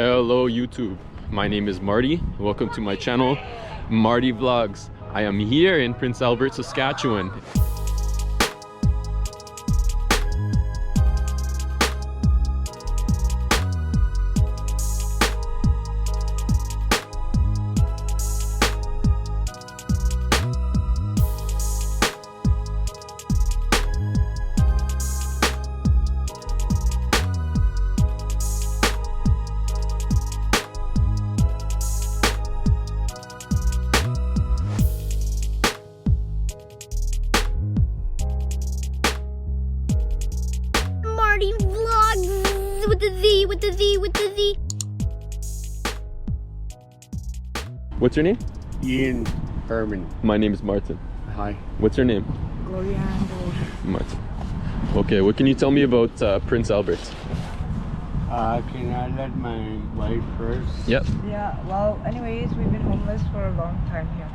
Hello YouTube, my name is Marty. Welcome to my channel, MartyVlogz. I am here in Prince Albert, Saskatchewan. MartyVlogz with the Z. What's your name? Ian Herman. My name is Martin. Hi. What's your name? Gloria. Martin. Okay, what can you tell me about Prince Albert? Can I let my wife first? Yep. Yeah, well, anyways, we've been homeless for a long time here.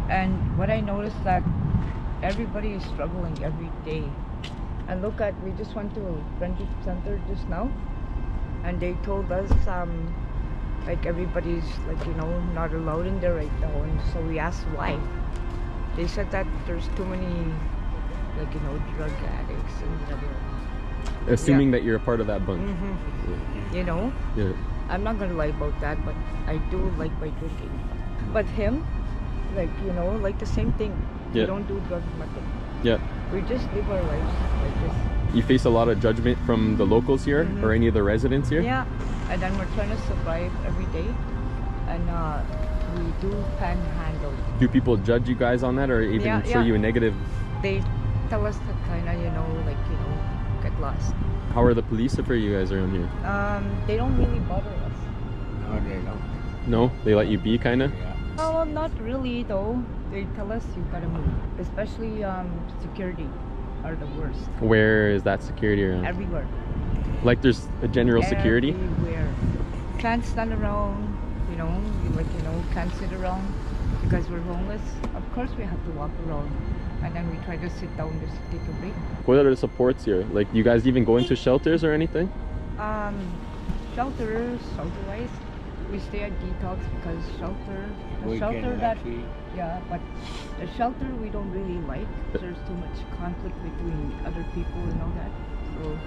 And what I noticed that everybody is struggling every day. And look at, we just went to a friendship center just now. And they told us, like everybody's like, you know, not allowed in there right now. And so we asked why. They said that there's too many, like, you know, drug addicts and whatever. Assuming that you're a part of that bunch. You know? Yeah. I'm not gonna lie about that, but I do like my drinking. But him, like, you know, like the same thing. Yeah. We don't do drugs, nothing. Yeah. We just live our lives like this. You face a lot of judgment from the locals here or any of the residents here? Yeah, and then we're trying to survive every day. And we do panhandle. Do people judge you guys on that or even show you a negative? They tell us to kind of, you know, like, you know, get lost. How are the police for you guys around here? They don't really bother us. No, they don't. No? They let you be, kind of? Yeah. Oh, not really though. They tell us you gotta move. Especially security are the worst. Where is that security around? Everywhere. Like there's a general security? Everywhere. Can't stand around, you know, can't sit around because we're homeless. Of course we have to walk around. And then we try to sit down just to take a break. What are the supports here? Like, you guys even go into shelters or anything? Shelter-wise, we stay at detox because but the shelter we don't really like. There's too much conflict between other people and all that. So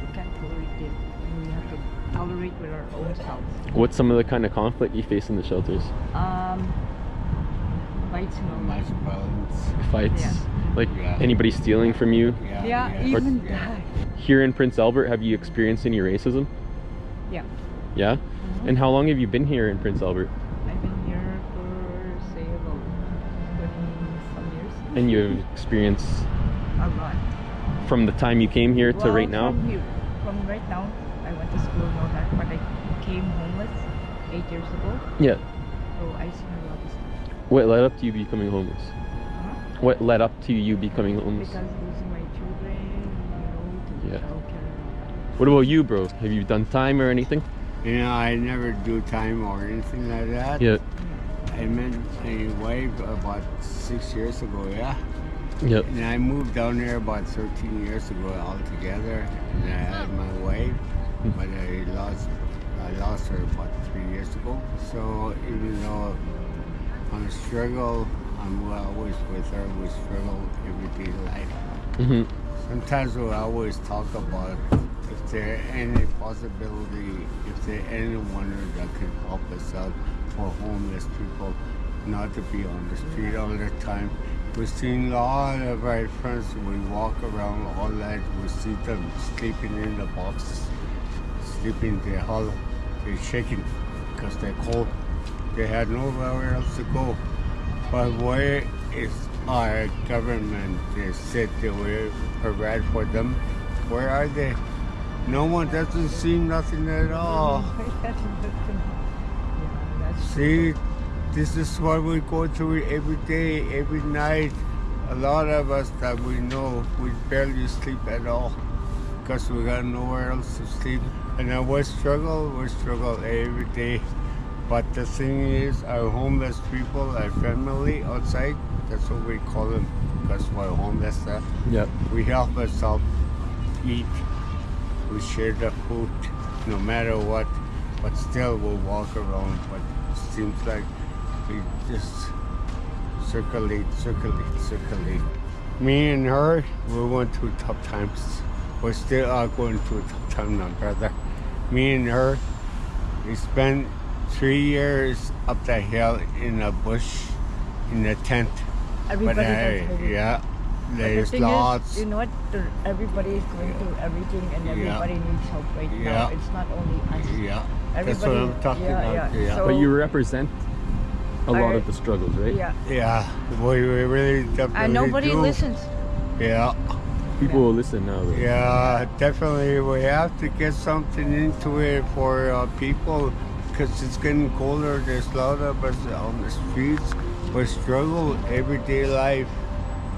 we can't tolerate it. And we have to tolerate with our own selves. What's some of the kind of conflict you face in the shelters? Fights and all Much that. violence. Fights? Yeah. Like Yeah. anybody stealing from you? Yeah, even that. Here in Prince Albert, have you experienced any racism? Yeah. Yeah? And how long have you been here in Prince Albert? I've been here for, say, about 20-some years. And you've experienced A lot. from the time you came here to right now? From right now, I went to school and all that, but I became homeless 8 years ago. Yeah. So I seen a lot of stuff. What led up to you becoming homeless? What led up to you becoming homeless? Because losing my children, you know, to childcare. What about you, bro? Have you done time or anything? You know, I never do time or anything like that. Yeah. I met my wife about 6 years ago, yeah. Yep. And I moved down there about 13 years ago altogether. And I had my wife, but I lost her about 3 years ago. So even though I'm struggle, I'm always with her. We struggle everyday life. Sometimes we always talk about if there any possibility, if there anyone that can help us out for homeless people, not to be on the street all the time. We've seen a lot of our friends, we walk around all night, we see them sleeping in the boxes, sleeping in the hollow, they're shaking because they're cold. They had nowhere else to go. But where is our government? They said they will provide for them. Where are they? No one doesn't see nothing at all. See, this is what we go through every day, every night. A lot of us that we know, we barely sleep at all because we got nowhere else to sleep. And then we struggle every day. But the thing is, our homeless people, our family outside, that's what we call them, because we're homeless. Yep. We help ourselves eat. We share the food, no matter what. but still we'll walk around. But it seems like we just circulate. Me and her, we went through tough times. We're still going through a tough time now, brother. Me and her, we spent 3 years up the hill in a bush, in a tent. Everybody does maybe. Yeah, But there's the thing lots. is, you know what? Everybody is going through everything, and everybody needs help right now. Yeah. It's not only us. Yeah, that's Everybody, what I'm talking about. Yeah. So, But you represent a lot I- of the struggles, right? yeah. Yeah, we really definitely And nobody do. listens. Yeah, People will listen now, though. yeah, definitely. We have to get something into it for people because it's getting colder. There's a lot of us on the streets. We struggle everyday life.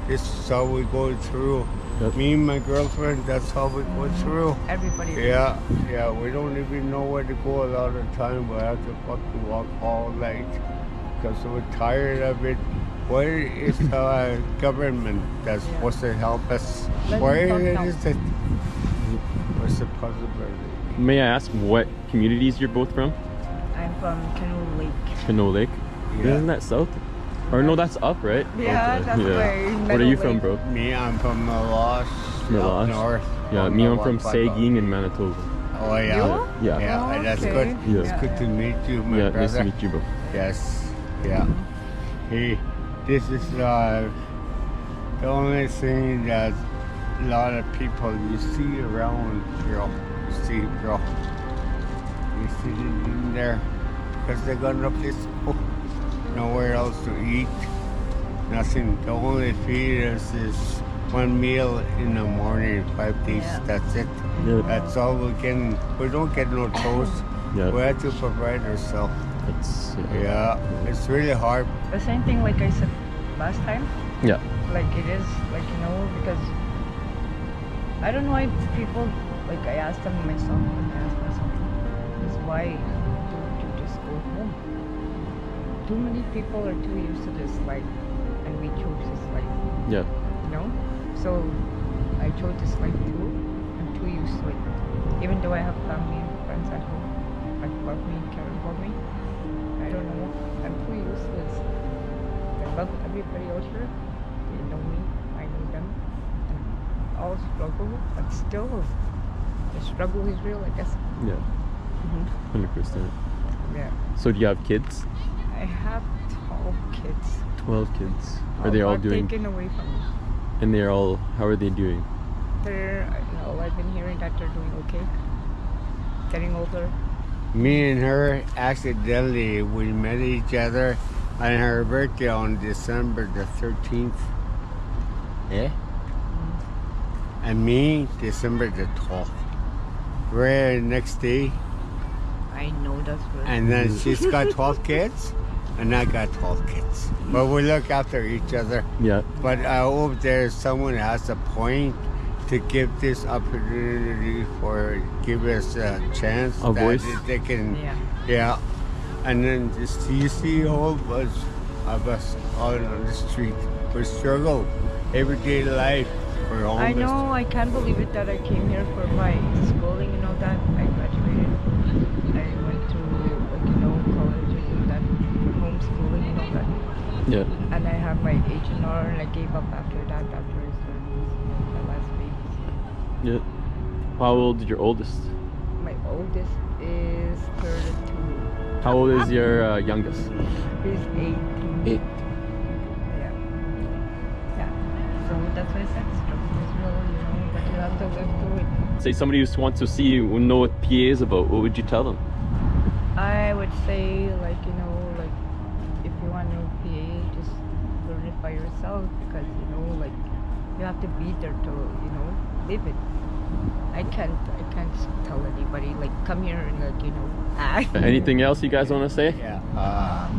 This is how we go through. Yep. Me and my girlfriend, that's how we go through. Everybody. Yeah, we don't even know where to go a lot of the time. We have to fucking walk all night because we're tired of it. Where is the government that's supposed to help us? Let Where them talk is it? What's the possibility? May I ask what communities you're both from? I'm from Canoe Lake. Canoe Lake? Yeah. Isn't that south? Or no, that's up, right? Yeah, Okay, that's where What are Meadow you from, Lake- bro? Me, I'm from Meloche, Meloche? up north. Yeah, me, I'm from Saging in Manitoba. Oh, yeah. You? Yeah. Yeah, Oh, that's okay. good. Yeah. It's good to meet you, my Yeah, brother. nice to meet you, bro. Yes, yeah. Hey, this is the only thing that a lot of people you see around, bro. You see, bro. You see it in there because they got no place to go, nowhere else to eat, nothing. The only feed us is one meal in the morning, 5 days. Yeah. That's it. Yeah. That's all we can. We don't get no toast. Yeah. We have to provide ourselves. That's, Yeah, it's really hard. The same thing like I said last time. Yeah. Like it is, like, you know, because I don't know why people, like I asked them myself, is why don't you just go home? Too many people are too used to this life, and we chose this life, Yeah. you know? So I chose this life too. I'm too used to it. Even though I have family and friends at home, like love me and care about me, I don't know. I'm too used to this. I love everybody out here. They know me, I know them. And all struggle, but still, the struggle is real, I guess. Yeah. Mm-hmm. 100%. Yeah. So do you have kids? I have 12 kids. 12 kids. Are they all got doing? taken away from me. And they're all. How are they doing? I've been hearing that they're doing okay. Getting older. Me and her accidentally, we met each other on her birthday on December the 13th. Yeah? And me, December the 12th. We're next day, I know that's good. and then she's got 12 kids, and I got 12 kids. But we look after each other. Yeah. But I hope there's someone that has a point to give this opportunity for, give us a chance. A that voice. They can, Yeah. yeah. And then just, you see a whole bunch of us out on the street. We struggle everyday life. We're homeless. I know, I can't believe it that I came here for my schooling and all that. I graduated. I went to, like, you know, college and all that, homeschooling and all that. Yeah. And I have my H&R and I gave up after that, after my last babies. Yeah. How old is your oldest? My oldest is 32. How old is your youngest? He's 18. 8. Yeah. Yeah. So that's why I said struggle is real, you know, but you have to live through it. Say somebody who wants to see you who know what PA is about. What would you tell them? I would say, like, you know, like, if you want to know PA, just learn it by yourself because, you know, like, you have to be there to, you know, live it. I can't tell anybody, like, come here and, like, you know, act. Anything else you guys want to say? Yeah.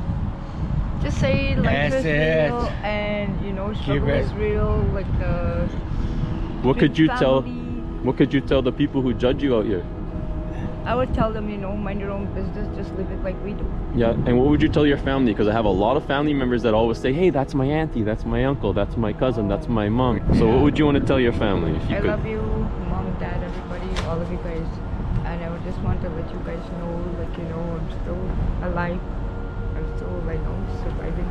Just say life That's is it. real and, you know, struggle it. is real, like the What could you tell? family. What could you tell the people who judge you out here? I would tell them, you know, mind your own business, just live it like we do. Yeah. And what would you tell your family? Because I have a lot of family members that always say, "Hey, that's my auntie, that's my uncle, that's my cousin, that's my mom." So what would you want to tell your family if you I could? love you, mom, dad, everybody, all of you guys. And I would just want to let you guys know, like, you know, I'm still alive. I'm still, like, you know, surviving.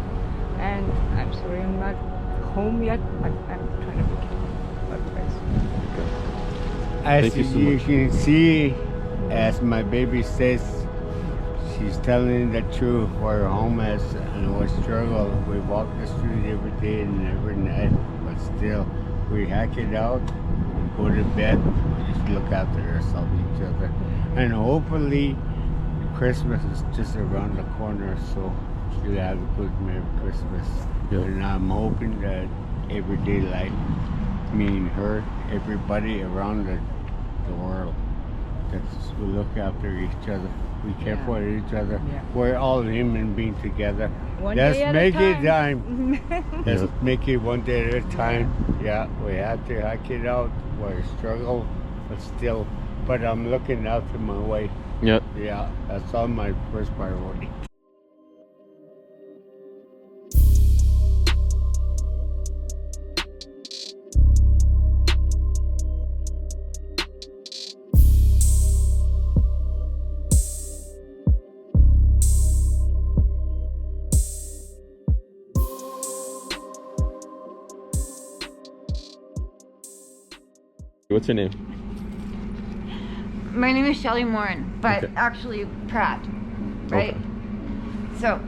And I'm sorry I'm not home yet, but I'm trying to make it home. Love you guys. As Thank you so you much. can see, as my baby says, she's telling the truth. We're homeless and we struggle. We walk the street every day and every night, but still, we hack it out, go to bed, we just look after ourselves, each other. And hopefully, Christmas is just around the corner, so we'll have a good Merry Christmas. Yeah. And I'm hoping that everyday life, me and her, everybody around the world, that we look after each other. We care Yeah. for each other. Yeah. We're all human beings together. One Let's day at make a it time. Let's Yeah. make it one day at a time. Yeah, we have to hack it out. We're struggle, but still. But I'm looking out to my way. Yep. Yeah, that's all my first priority. What's your name? My name is Shelly Morin, but Okay. actually Pratt, right? Okay. So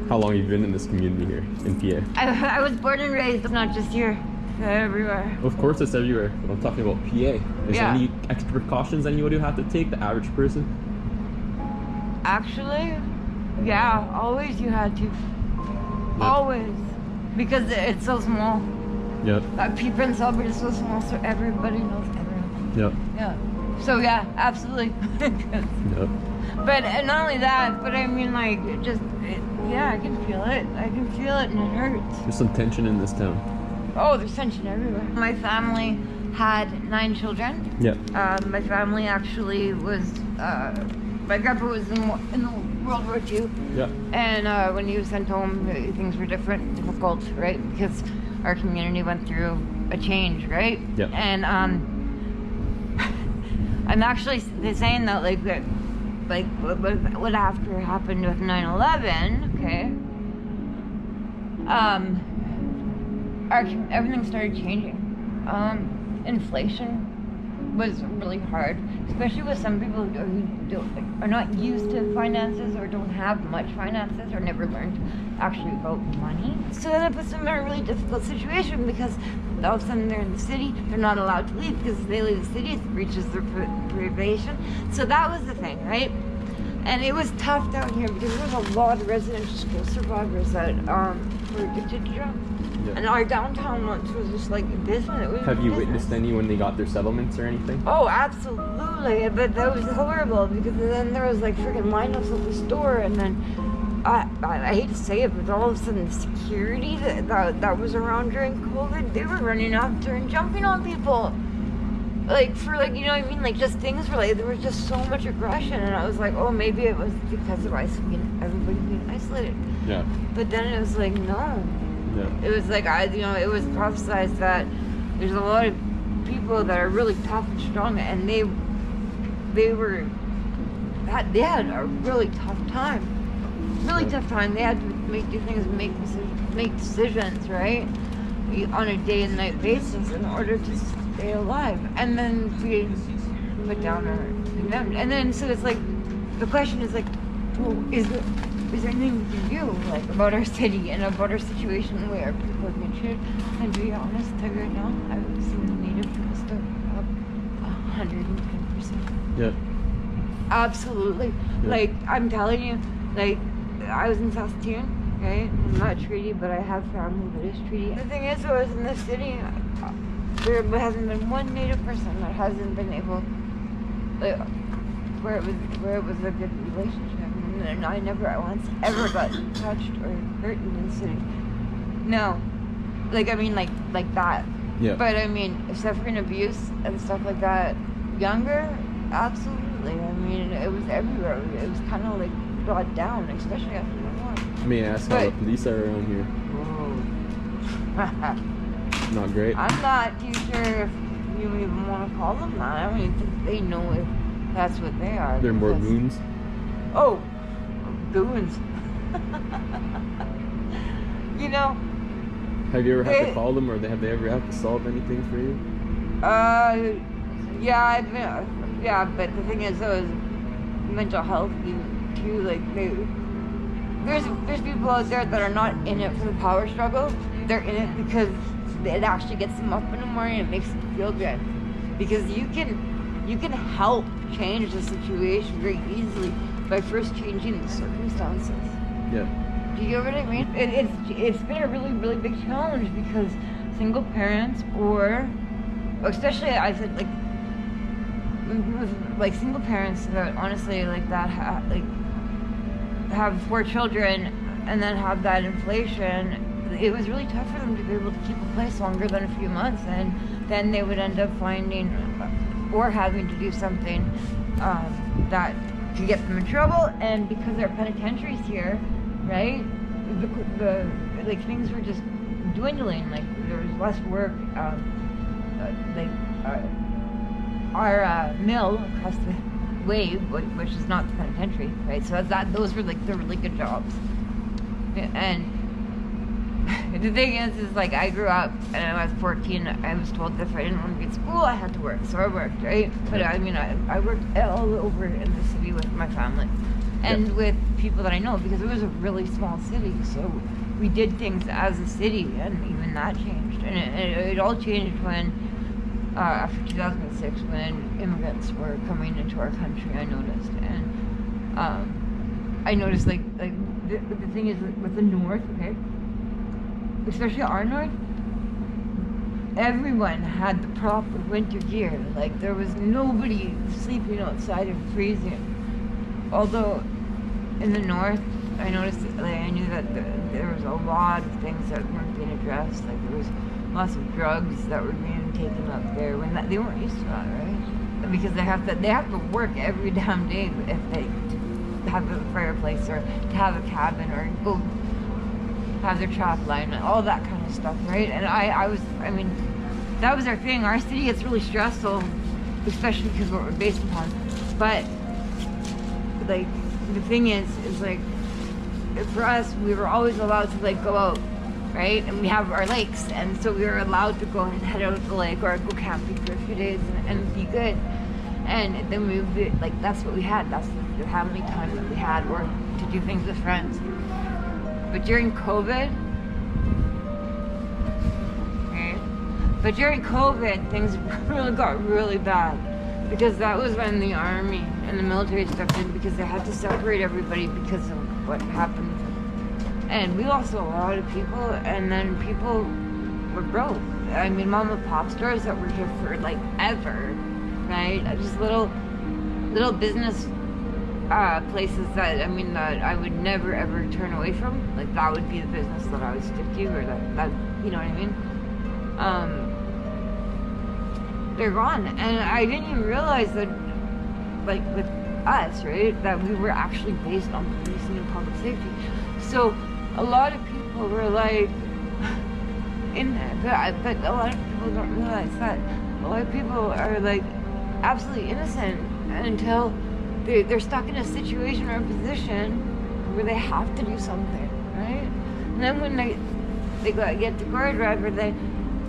How long have you been in this community here in PA? I was born and raised, not just here, everywhere. Of course it's everywhere, but I'm talking about PA. Is there Yeah. any extra precautions anybody would have to take, the average person? Actually, yeah, always you had to. Always. Because it's so small. Yep. Prince Albert is so small, so everybody knows everyone. Yep. Yeah. So yeah, absolutely. Yep. But not only that, but I mean, like, yeah, I can feel it. I can feel it and it hurts. There's some tension in this town. Oh, there's tension everywhere. My family had 9 children. Yep. My family actually was, my grandpa was in the World War II. Yep. And when he was sent home, things were difficult, right? Because our community went through a change, right? Yep. And I'm actually saying that, like, what after happened with 9/11, okay? Everything started changing. Inflation was really hard, especially with some people who are not used to finances or don't have much finances or never learned actually about money. So that puts them in a really difficult situation because all of a sudden they're in the city, they're not allowed to leave because if they leave the city, it reaches their probation. So that was the thing, right? And it was tough down here because there was a lot of residential school survivors that were addicted to drugs. Yeah. And our downtown once was just like abysmal. It was Have you business. witnessed any when they got their settlements or anything? Oh, absolutely. But that was horrible because then there was like freaking lineups at the store, and then I hate to say it, but all of a sudden the security that was around during COVID, they were running after and jumping on people. Like for like, you know what I mean? Like just things were like, there was just so much aggression, and I was like, oh, maybe it was because of everybody being isolated. Yeah. But then it was like, no. Yeah. It was like, it was prophesized that there's a lot of people that are really tough and strong, and they had a really tough time. Really Yeah. tough time. They had to do things, make decisions, right? On a day and night basis in order to stay alive. And then we put down and then so it's like, the question is like, well, is there anything we can do, like, about our city and about our situation where people have been treated? And to be honest, like right now, I would see the native people still up 110%. Yeah. Absolutely. Yeah. Like, I'm telling you, like, I was in Saskatchewan, okay? I'm not treaty, but I have family that is treaty. The thing is, I was in the city, there hasn't been one native person that hasn't been able, like, where it was a good relationship. And I never once ever got touched or hurt in the city. No. Like, I mean, like that. Yeah. But I mean, suffering abuse and stuff like that, younger, absolutely. I mean, it was everywhere. It was kind of like brought down, especially after the war. May I ask how the But- police are around here? Not great. I'm not too sure if you even want to call them that. I don't even think they know if That's what they are. They're more because- goons. Oh, goons. You know, Have you ever had to They- call them, or have they ever had to solve anything for you? yeah, I've been, yeah, but the thing is, though, is mental health too. Like, there's people out there that are not in it for the power struggle. They're in it because it actually gets them up in the morning and makes them feel good. Because you can help change the situation very easily by first changing the circumstances. Yeah. Do you get what I mean? It's been a really, really big challenge because single parents, or especially I said like single parents that honestly like that have 4 children and then have that inflation. It was really tough for them to be able to keep a place longer than a few months, and then they would end up finding or having to do something that could get them in trouble. And because there are penitentiaries here, right? The like things were just dwindling. Like there was less work. Our mill across the way, which is not the penitentiary, right? So those were like the really good jobs. And the thing is like I grew up and I was 14. I was told that if I didn't want to be at school, I had to work. So I worked, right? But I mean, I worked all over in the city with my family and with people that I know, because it was a really small city. So we did things as a city, and even that changed. And it all changed when after 2006, when immigrants were coming into our country. I noticed, and I noticed like the thing is with the North, okay, especially our North, everyone had the proper winter gear. Like there was nobody sleeping outside and freezing. Although in the North, I noticed that, like, I knew that there was a lot of things that weren't being addressed. Like there was lots of drugs that were being taken up there when they weren't used to that, right? Because they have to work every damn day if they have a fireplace or to have a cabin or go have their trap line, all that kind of stuff, right? And I mean, that was our thing. Our city gets really stressful, especially because what we're based upon. But like the thing is like for us, we were always allowed to like go out, right? And we have our lakes, and so we were allowed to go and head out to the lake or go camping for a few days and be good. And then we would, like, that's what we had. That's the family time that we had, or to do things with friends. But during COVID, things really got really bad, because that was when the army and the military stepped in, because they had to separate everybody because of what happened. And we lost a lot of people, and then people were broke. I mean, mom and pop stores that were here for like ever, right? Just little business places that, I mean, that I would never ever turn away from. Like that would be the business that I would stick to, or that you know what I mean? They're gone, and I didn't even realize that, like with us, right, that we were actually based on policing and public safety. So a lot of people were like in there, but a lot of people don't realize that a lot of people are like absolutely innocent until they're stuck in a situation or a position where they have to do something, right? And then when they get to court, whatever, they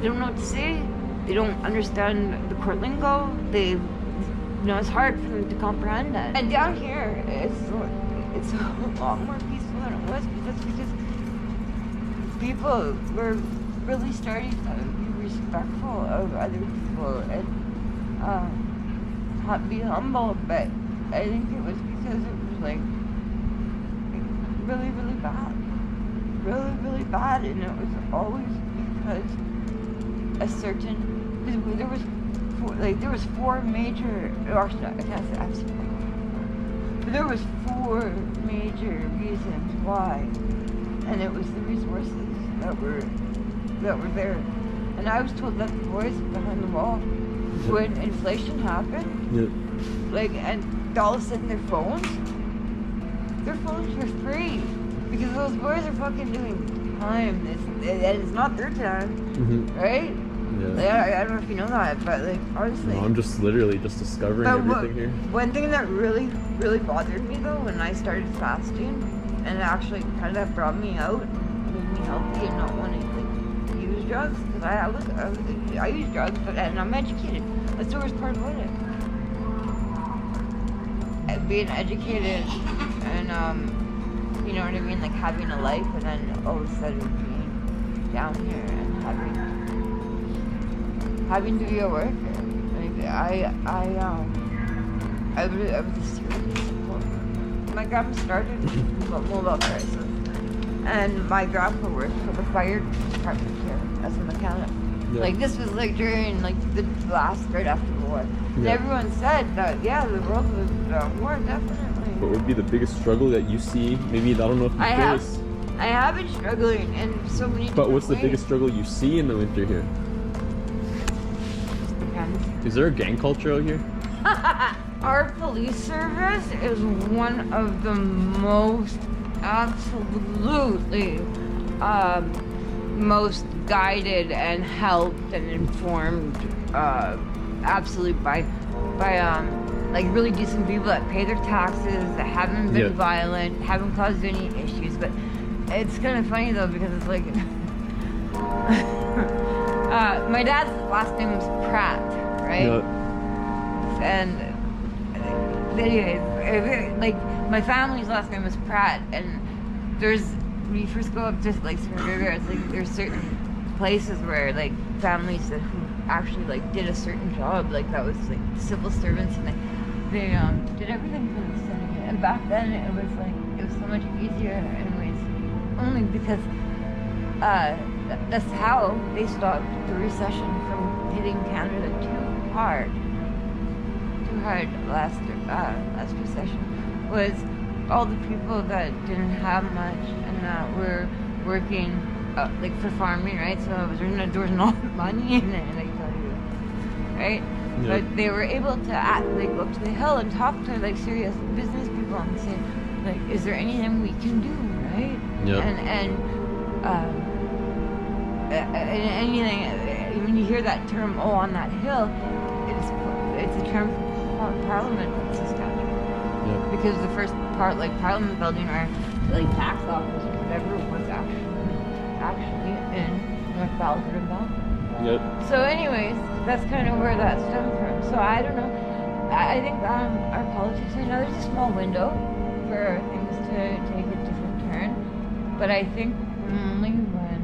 don't know what to say. They don't understand the court lingo. It's hard for them to comprehend it. And down here, it's a lot more peaceful than it was, because people were really starting to be respectful of other people and be humble. But I think it was because it was like really, really bad, really, really bad, and it was always because there was 4 major, or I can't say absolutely, but there was 4 major reasons why, and it was the resources that were there. And I was told that the boys behind the wall, when inflation happened, and all of a sudden their phones were free, because those boys are fucking doing time. It's not their time, right? Like, I don't know if you know that, but like honestly. No, I'm just literally just discovering everything here. One thing that really bothered me though when I started fasting, and it actually kind of brought me out, made me healthy and not want to like use drugs, because I use drugs, and I'm educated. That's the worst part about it. Being educated and you know what I mean, like having a life, and then all of a sudden being down here and having to be a worker. Like I was a serious support. My grandpa started mobile crisis, and my grandpa worked for the fire department here as a mechanic. Yeah. Like this was like during like the last, right after the war. And everyone said that the world was at war, definitely. What would be the biggest struggle that you see? Maybe, I don't know if you face. I have been struggling in so many different But what's the ways. biggest struggle you see in the winter here? Is there a gang culture out here? Our police service is one of the most absolutely most guided and helped and informed absolutely by like really decent people that pay their taxes, that haven't been violent, haven't caused any issues. But it's kind of funny though, because it's like my dad's last name was Pratt, right? And anyways, like my family's last name is Pratt, and there's, when you first go up to like River, it's like there's certain places where like families that who actually like did a certain job, like that was like civil servants, and they did everything for the city. And back then it was so much easier anyways, only because that's how they stopped the recession from hitting Canada too hard last recession, was all the people that didn't have much and that were working like for farming, right? So there was no money in it, I tell you, right? But they were able to like go up to the hill and talk to like serious business people and say, like, is there anything we can do, right? And anything, when you hear that term, oh, on that hill, it's a term for Parliament in Saskatchewan. Because the first part, like Parliament building or like tax office or whatever, was actually in North Balfour and Balfour. So anyways, that's kind of where that stemmed from. So I don't know. I think our politics right now, there's a small window for things to take a different turn. But I think only when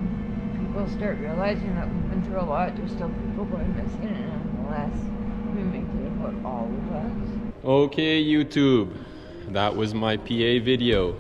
people start realizing that we've been through a lot, there's still people going missing, and unless we make it about all of us. Okay, YouTube. That was my PA video.